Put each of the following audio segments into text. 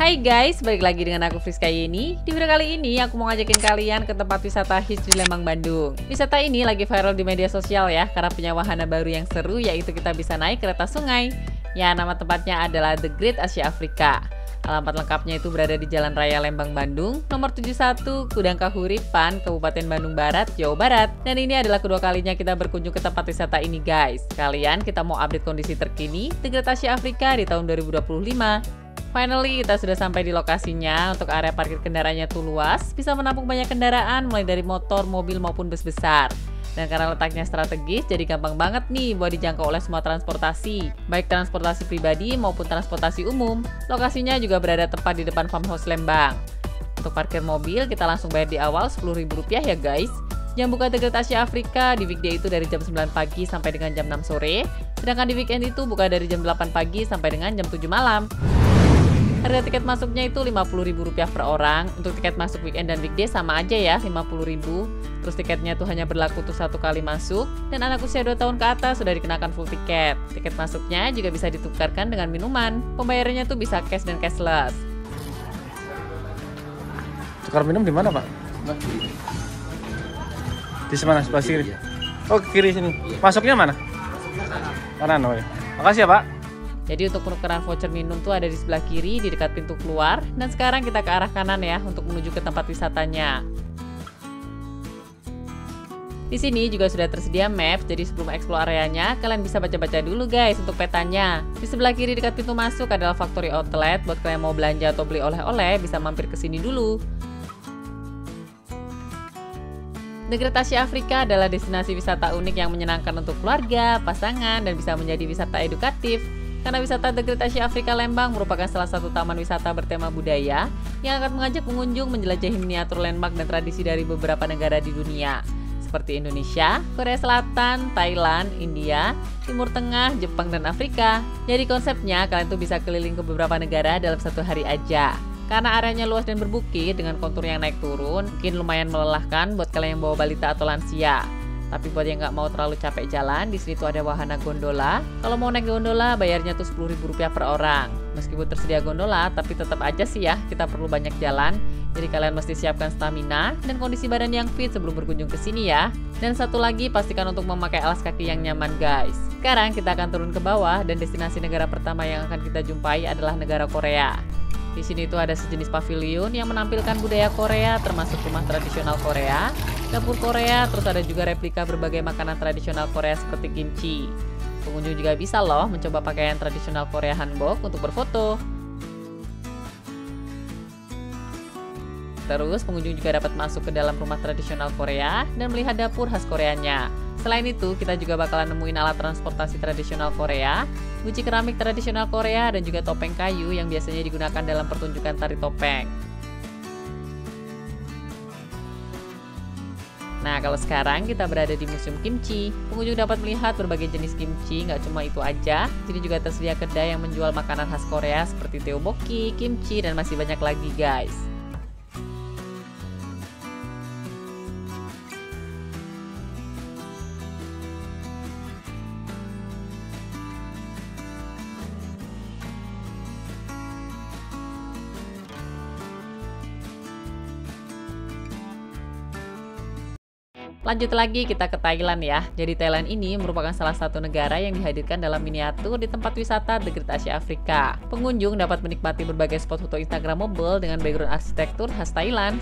Hai guys, balik lagi dengan aku Friska Yeni. Di video kali ini aku mau ngajakin kalian ke tempat wisata hits di Lembang, Bandung. Wisata ini lagi viral di media sosial ya, karena punya wahana baru yang seru, yaitu kita bisa naik kereta sungai. Ya, nama tempatnya adalah The Great Asia Afrika. Alamat lengkapnya itu berada di Jalan Raya Lembang, Bandung, nomor 71, Gudang Kahuripan, Kabupaten Bandung Barat, Jawa Barat. Dan ini adalah kedua kalinya kita berkunjung ke tempat wisata ini guys. Sekalian kita mau update kondisi terkini The Great Asia Afrika di tahun 2025. Finally, kita sudah sampai di lokasinya. Untuk area parkir kendaraannya tuh luas, bisa menampung banyak kendaraan mulai dari motor, mobil maupun bus besar. Dan karena letaknya strategis, jadi gampang banget nih buat dijangkau oleh semua transportasi, baik transportasi pribadi maupun transportasi umum. Lokasinya juga berada tepat di depan Farmhouse Lembang. Untuk parkir mobil, kita langsung bayar di awal Rp10.000 ya guys. Jam buka The Great Asia Afrika di weekday itu dari jam 9 pagi sampai dengan jam 6 sore, sedangkan di weekend itu buka dari jam 8 pagi sampai dengan jam 7 malam. Harga tiket masuknya itu Rp50.000 per orang. Untuk tiket masuk weekend dan weekday sama aja ya, Rp50.000. Terus tiketnya tuh hanya berlaku tuh 1 kali masuk. Dan anak usia 2 tahun ke atas sudah dikenakan full tiket. Tiket masuknya juga bisa ditukarkan dengan minuman. Pembayarannya tuh bisa cash dan cashless. Tukar minum di mana, Pak? Di mana? Sebelah kiri. Oh, ke kiri sini. Masuknya mana? Kanan, oh ya. Makasih ya, Pak. Jadi untuk penukaran voucher minum tuh ada di sebelah kiri di dekat pintu keluar. Dan sekarang kita ke arah kanan ya untuk menuju ke tempat wisatanya. Di sini juga sudah tersedia map, jadi sebelum explore areanya, kalian bisa baca-baca dulu guys untuk petanya. Di sebelah kiri dekat pintu masuk adalah factory outlet, buat kalian mau belanja atau beli oleh-oleh bisa mampir ke sini dulu. The Great Asia Afrika adalah destinasi wisata unik yang menyenangkan untuk keluarga, pasangan, dan bisa menjadi wisata edukatif. Karena wisata The Great Asia Afrika Lembang merupakan salah satu taman wisata bertema budaya yang akan mengajak pengunjung menjelajahi miniatur landmark dan tradisi dari beberapa negara di dunia, seperti Indonesia, Korea Selatan, Thailand, India, Timur Tengah, Jepang, dan Afrika. Jadi konsepnya kalian tuh bisa keliling ke beberapa negara dalam 1 hari aja. Karena areanya luas dan berbukit dengan kontur yang naik turun, mungkin lumayan melelahkan buat kalian yang bawa balita atau lansia. Tapi buat yang nggak mau terlalu capek jalan, di sini tuh ada wahana gondola. Kalau mau naik gondola, bayarnya tuh Rp10.000 per orang. Meskipun tersedia gondola, tapi tetap aja sih ya, kita perlu banyak jalan. Jadi kalian mesti siapkan stamina dan kondisi badan yang fit sebelum berkunjung ke sini ya. Dan satu lagi, pastikan untuk memakai alas kaki yang nyaman guys. Sekarang kita akan turun ke bawah dan destinasi negara pertama yang akan kita jumpai adalah negara Korea. Di sini tuh ada sejenis pavilion yang menampilkan budaya Korea, termasuk rumah tradisional Korea, dapur Korea, terus ada juga replika berbagai makanan tradisional Korea seperti kimchi. Pengunjung juga bisa loh mencoba pakaian tradisional Korea hanbok untuk berfoto. Terus pengunjung juga dapat masuk ke dalam rumah tradisional Korea dan melihat dapur khas Koreanya. Selain itu, kita juga bakalan nemuin alat transportasi tradisional Korea, guci keramik tradisional Korea, dan juga topeng kayu yang biasanya digunakan dalam pertunjukan tari topeng. Nah, kalau sekarang kita berada di Museum Kimchi. Pengunjung dapat melihat berbagai jenis kimchi, nggak cuma itu aja. Jadi juga tersedia kedai yang menjual makanan khas Korea seperti tteokbokki, kimchi, dan masih banyak lagi guys. Lanjut lagi kita ke Thailand ya. Jadi Thailand ini merupakan salah satu negara yang dihadirkan dalam miniatur di tempat wisata The Great Asia Afrika. Pengunjung dapat menikmati berbagai spot foto instagramable dengan background arsitektur khas Thailand.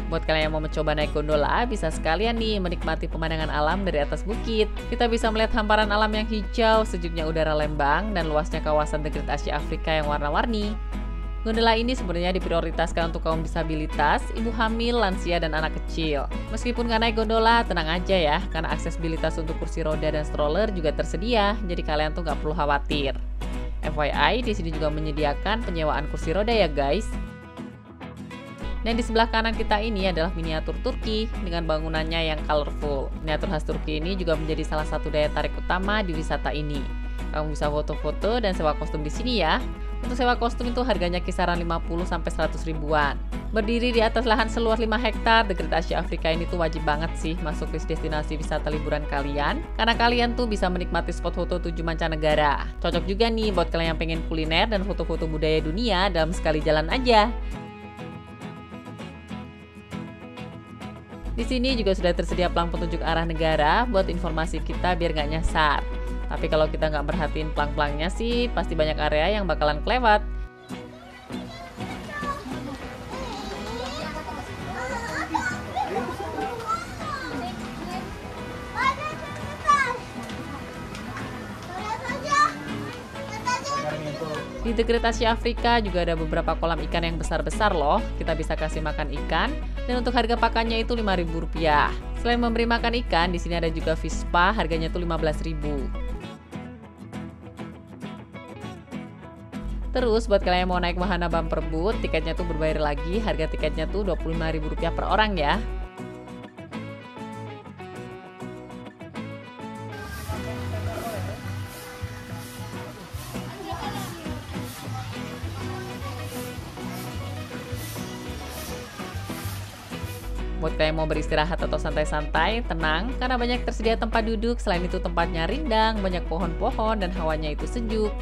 Buat kalian yang mau mencoba naik gondola, bisa sekalian nih menikmati pemandangan alam dari atas bukit. Kita bisa melihat hamparan alam yang hijau, sejuknya udara Lembang, dan luasnya kawasan The Great Asia Afrika yang warna-warni. Gondola ini sebenarnya diprioritaskan untuk kaum disabilitas, ibu hamil, lansia, dan anak kecil. Meskipun nggak naik gondola, tenang aja ya, karena aksesibilitas untuk kursi roda dan stroller juga tersedia, jadi kalian tuh nggak perlu khawatir. FYI, di sini juga menyediakan penyewaan kursi roda ya guys. Dan di sebelah kanan kita ini adalah miniatur Turki dengan bangunannya yang colorful. Miniatur khas Turki ini juga menjadi salah satu daya tarik utama di wisata ini. Kamu bisa foto-foto dan sewa kostum di sini ya. Untuk sewa kostum itu harganya kisaran 50-100 ribuan. Berdiri di atas lahan seluas 5 hektar, The Great Asia Afrika ini tuh wajib banget sih masuk list destinasi wisata liburan kalian, karena kalian tuh bisa menikmati spot foto 7 mancanegara. Cocok juga nih buat kalian yang pengen kuliner dan foto-foto budaya dunia dalam sekali jalan aja. Di sini juga sudah tersedia pelang petunjuk arah negara buat informasi kita biar nggak nyasar. Tapi kalau kita nggak merhatiin pelang-pelangnya sih, pasti banyak area yang bakalan kelewat. Di The Great Asia Afrika juga ada beberapa kolam ikan yang besar-besar loh. Kita bisa kasih makan ikan, dan untuk harga pakannya itu Rp5.000. Selain memberi makan ikan, di sini ada juga fish spa, harganya tuh Rp15.000. Terus buat kalian yang mau naik wahana bumper boat, tiketnya tuh berbayar lagi, harga tiketnya tuh Rp25.000 per orang ya. Buat kalian mau beristirahat atau santai-santai, tenang, karena banyak tersedia tempat duduk. Selain itu tempatnya rindang, banyak pohon-pohon, dan hawanya itu sejuk.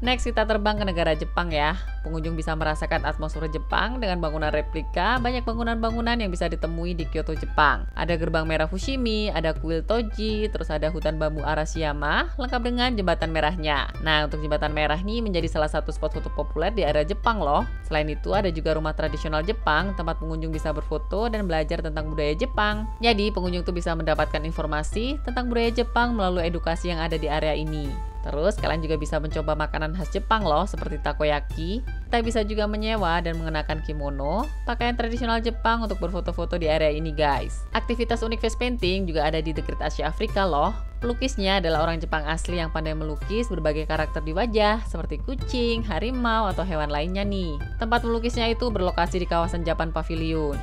Next kita terbang ke negara Jepang ya. Pengunjung bisa merasakan atmosfer Jepang dengan bangunan replika. Banyak bangunan-bangunan yang bisa ditemui di Kyoto, Jepang. Ada gerbang merah Fushimi, ada kuil Toji, terus ada hutan bambu Arashiyama, lengkap dengan jembatan merahnya. Nah, untuk jembatan merah nih menjadi salah satu spot foto populer di area Jepang loh. Selain itu ada juga rumah tradisional Jepang, tempat pengunjung bisa berfoto dan belajar tentang budaya Jepang. Jadi pengunjung tuh bisa mendapatkan informasi tentang budaya Jepang melalui edukasi yang ada di area ini. Terus kalian juga bisa mencoba makanan khas Jepang loh, seperti takoyaki. Kita bisa juga menyewa dan mengenakan kimono, pakaian tradisional Jepang untuk berfoto-foto di area ini guys. Aktivitas unik face painting juga ada di The Great Asia Afrika loh. Pelukisnya adalah orang Jepang asli yang pandai melukis berbagai karakter di wajah, seperti kucing, harimau, atau hewan lainnya nih. Tempat melukisnya itu berlokasi di kawasan Japan Pavilion.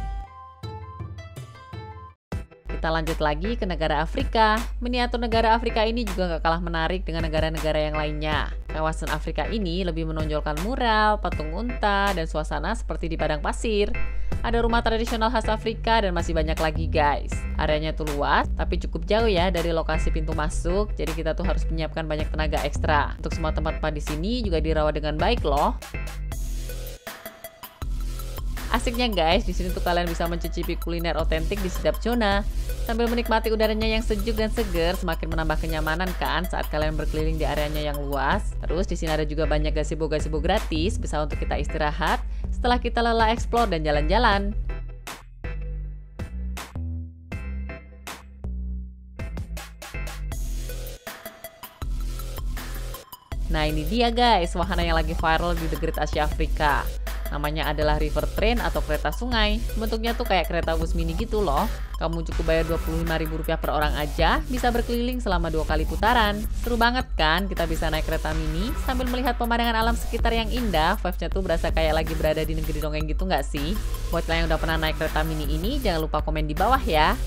Kita lanjut lagi ke negara Afrika. Miniatur negara Afrika ini juga gak kalah menarik dengan negara-negara yang lainnya. Kawasan Afrika ini lebih menonjolkan mural, patung unta, dan suasana seperti di padang pasir. Ada rumah tradisional khas Afrika dan masih banyak lagi guys. Areanya tuh luas, tapi cukup jauh ya dari lokasi pintu masuk. Jadi kita tuh harus menyiapkan banyak tenaga ekstra. Untuk semua tempat di sini juga dirawat dengan baik loh. Asiknya guys, di sini tuh kalian bisa mencicipi kuliner otentik di setiap zona sambil menikmati udaranya yang sejuk dan seger, semakin menambah kenyamanan kan saat kalian berkeliling di areanya yang luas. Terus di sini ada juga banyak gazebo-gazebo gratis, bisa untuk kita istirahat setelah kita lelah eksplor dan jalan-jalan. Nah ini dia guys, wahana yang lagi viral di The Great Asia Afrika. Namanya adalah river train atau kereta sungai. Bentuknya tuh kayak kereta bus mini gitu loh. Kamu cukup bayar Rp25.000 per orang aja, bisa berkeliling selama 2 kali putaran. Seru banget kan, kita bisa naik kereta mini sambil melihat pemandangan alam sekitar yang indah. Vibes-nya tuh berasa kayak lagi berada di negeri dongeng gitu nggak sih? Buat kalian yang udah pernah naik kereta mini ini, jangan lupa komen di bawah ya.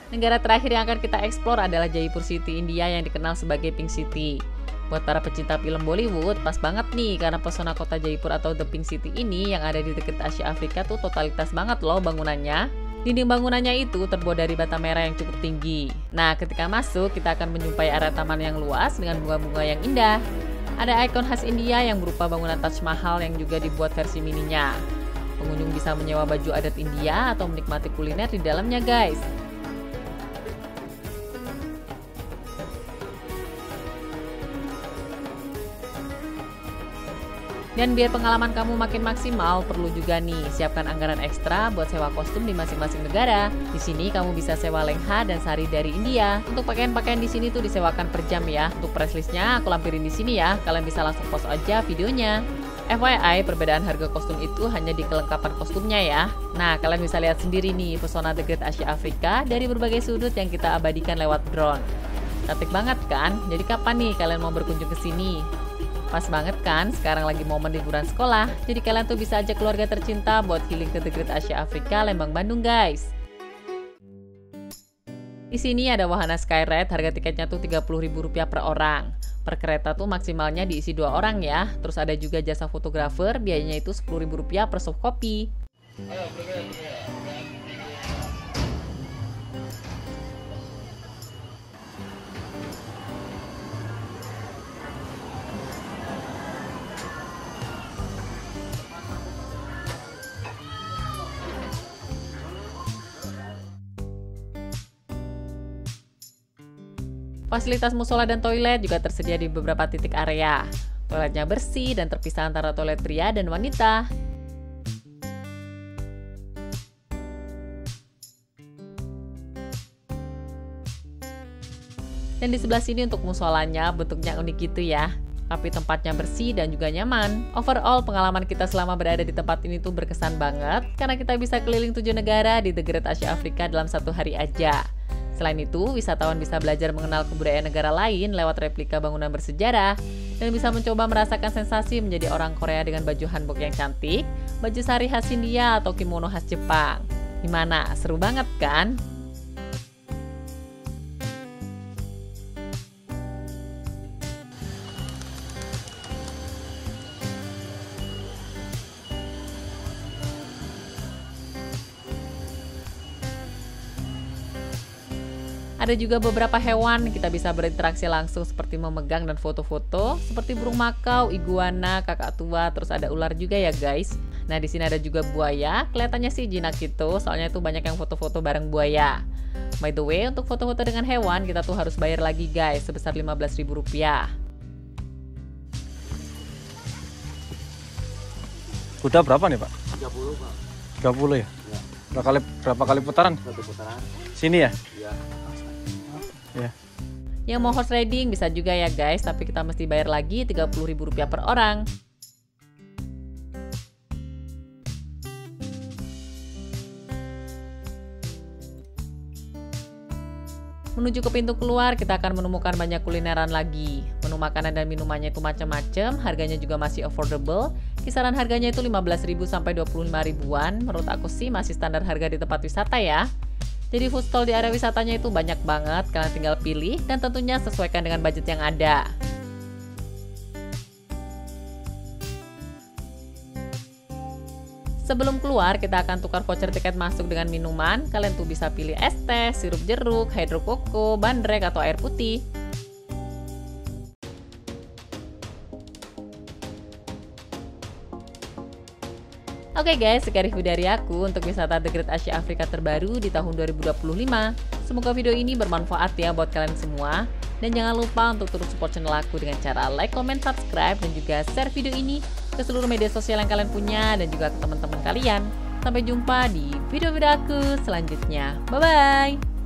Negara terakhir yang akan kita eksplor adalah Jaipur City, India yang dikenal sebagai Pink City. Buat para pecinta film Bollywood, pas banget nih karena pesona kota Jaipur atau The Pink City ini yang ada di The Great Asia Afrika tuh totalitas banget loh bangunannya. Dinding bangunannya itu terbuat dari bata merah yang cukup tinggi. Nah, ketika masuk kita akan menjumpai area taman yang luas dengan bunga-bunga yang indah. Ada ikon khas India yang berupa bangunan Taj Mahal yang juga dibuat versi mininya. Pengunjung bisa menyewa baju adat India atau menikmati kuliner di dalamnya guys. Dan biar pengalaman kamu makin maksimal, perlu juga nih siapkan anggaran ekstra buat sewa kostum di masing-masing negara. Di sini kamu bisa sewa lengha dan sari dari India. Untuk pakaian-pakaian di sini tuh disewakan per jam ya. Untuk price listnya aku lampirin di sini ya. Kalian bisa langsung pause aja videonya. FYI, perbedaan harga kostum itu hanya di kelengkapan kostumnya ya. Nah, kalian bisa lihat sendiri nih pesona The Great Asia Afrika dari berbagai sudut yang kita abadikan lewat drone. Cantik banget kan? Jadi kapan nih kalian mau berkunjung ke sini? Pas banget kan, sekarang lagi momen liburan sekolah. Jadi kalian tuh bisa ajak keluarga tercinta buat healing ke The Great Asia Afrika Lembang Bandung guys. Di sini ada wahana Skyride, harga tiketnya tuh Rp30.000 per orang. Per kereta tuh maksimalnya diisi 2 orang ya. Terus ada juga jasa fotografer, biayanya itu Rp10.000 per soft copy. Fasilitas musola dan toilet juga tersedia di beberapa titik area. Toiletnya bersih dan terpisah antara toilet pria dan wanita. Dan di sebelah sini untuk musolanya bentuknya unik gitu ya. Tapi tempatnya bersih dan juga nyaman. Overall, pengalaman kita selama berada di tempat ini tuh berkesan banget karena kita bisa keliling 7 negara di The Great Asia Afrika dalam 1 hari aja. Selain itu, wisatawan bisa belajar mengenal kebudayaan negara lain lewat replika bangunan bersejarah dan bisa mencoba merasakan sensasi menjadi orang Korea dengan baju hanbok yang cantik, baju sari khas India atau kimono khas Jepang. Gimana? Seru banget kan? Ada juga beberapa hewan, kita bisa berinteraksi langsung seperti memegang dan foto-foto, seperti burung makau, iguana, kakak tua, terus ada ular juga ya guys. Nah di sini ada juga buaya, kelihatannya sih jinak gitu, soalnya itu banyak yang foto-foto bareng buaya. By the way, untuk foto-foto dengan hewan kita tuh harus bayar lagi guys, sebesar Rp15.000. Kuda berapa nih Pak? 30 Pak. 30 ya? Ya. Berapa kali putaran? 1 putaran. Sini ya? Iya. Ya. Yang mau horse riding bisa juga ya guys, tapi kita mesti bayar lagi Rp30.000 per orang. Menuju ke pintu keluar, kita akan menemukan banyak kulineran lagi. Menu makanan dan minumannya itu macam-macam, harganya juga masih affordable. Kisaran harganya itu 15.000 sampai 25.000-an. Menurut aku sih masih standar harga di tempat wisata ya. Jadi food stall di area wisatanya itu banyak banget, kalian tinggal pilih dan tentunya sesuaikan dengan budget yang ada. Sebelum keluar, kita akan tukar voucher tiket masuk dengan minuman. Kalian tuh bisa pilih es teh, sirup jeruk, hydro koko, bandrek, atau air putih. Oke guys, sekian review dari aku untuk wisata The Great Asia Afrika terbaru di tahun 2025. Semoga video ini bermanfaat ya buat kalian semua. Dan jangan lupa untuk terus support channel aku dengan cara like, comment, subscribe, dan juga share video ini ke seluruh media sosial yang kalian punya dan juga ke teman-teman kalian. Sampai jumpa di video-video aku selanjutnya. Bye-bye!